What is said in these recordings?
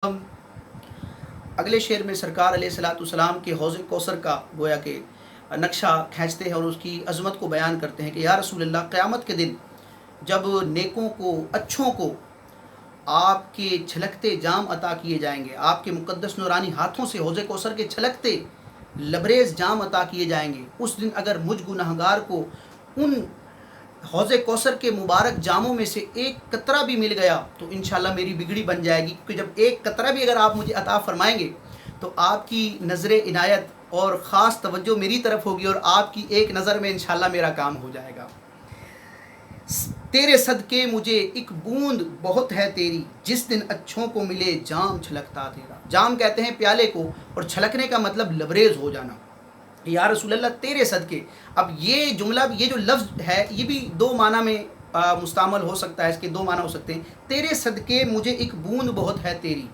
हम अगले शेर में सरकार अलैहिस्सलाम के हौज़ कौसर का गोया कि नक्शा खींचते हैं और उसकी अज़मत को बयान करते हैं कि या रसूल अल्लाह, क़यामत के दिन जब नेकों को, अच्छों को आपके छलकते जाम अता किए जाएंगे, आपके मुक़द्दस नूरानी हाथों से हौज़ कौसर के छलकते लबरेज़ जाम अता किए जाएंगे, उस दिन अगर मुझ गुनहगार को उन हौज़ कौसर के मुबारक जामों में से एक कतरा भी मिल गया तो इंशाल्लाह मेरी बिगड़ी बन जाएगी। क्योंकि जब एक कतरा भी अगर आप मुझे अता फ़रमाएंगे तो आपकी नज़र इनायत और ख़ास तवज्जो मेरी तरफ होगी और आपकी एक नज़र में इंशाल्लाह मेरा काम हो जाएगा। तेरे सदके मुझे एक बूंद बहुत है तेरी, जिस दिन अच्छों को मिले जाम छलकता तेरा। जाम कहते हैं प्याले को, और छलकने का मतलब लबरेज़ हो जाना। या रसूल अल्लाह, तेरे सदके। अब ये जुमला, ये जो लफ्ज़ है, ये भी दो माना में मुस्तामल हो सकता है। इसके दो माना हो सकते हैं। तेरे सदके मुझे एक बूंद बहुत है तेरी,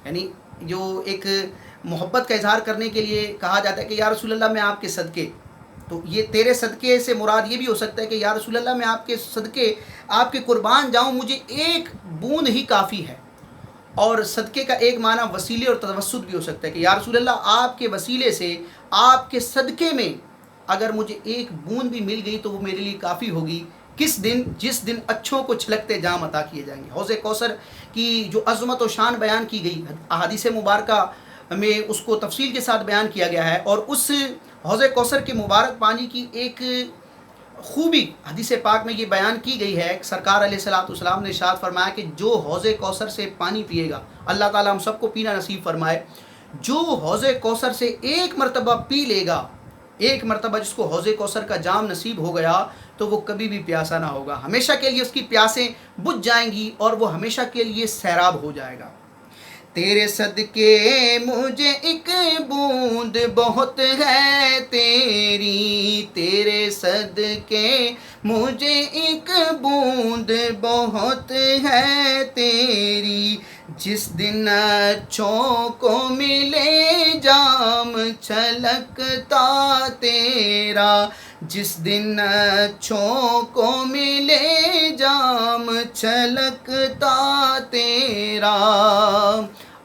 यानी जो एक मोहब्बत का इजहार करने के लिए कहा जाता है कि या रसूल अल्लाह मैं आपके सदके, तो ये तेरे सदके से मुराद ये भी हो सकता है कि या रसूल अल्लाह मैं आपके सदके, आपके कुर्बान जाऊँ, मुझे एक बूंद ही काफ़ी है। और सदक़े का एक माना वसीले और तवस्सुत भी हो सकता है कि या रसूल अल्लाह, आपके वसीले से, आपके सदक़े में अगर मुझे एक बूंद भी मिल गई तो वो मेरे लिए काफ़ी होगी। किस दिन? जिस दिन अच्छों को छलकते जाम अता किए जाएंगे। हौज़ कौसर की जो अज़मत व शान बयान की गई अहादीस मुबारका में उसको तफसील के साथ बयान किया गया है, और उस हौज़ कौसर के मुबारक पानी की एक खूबी हदीस पाक में ये बयान की गई है। सरकार अलैहिस्सलाम ने इरशाद फरमाया कि जो हौज़ कौसर से पानी पिएगा, अल्लाह ताला हम सबको पीना नसीब फरमाए, जो हौज़ कौसर से एक मरतबा पी लेगा, एक मरतबा जिसको हौज़ कौसर का जाम नसीब हो गया, तो वो कभी भी प्यासा ना होगा। हमेशा के लिए उसकी प्यासें बुझ जाएंगी और वो हमेशा के लिए सैराब हो जाएगा। तेरे सदके मुझे एक बूंद बहुत है तेरी, तेरे सदके मुझे एक बूंद बहुत है तेरी, जिस दिन अच्छों को मिले जाम छलकता तेरा, जिस दिन अच्छों को मिले जाम छलकता तेरा।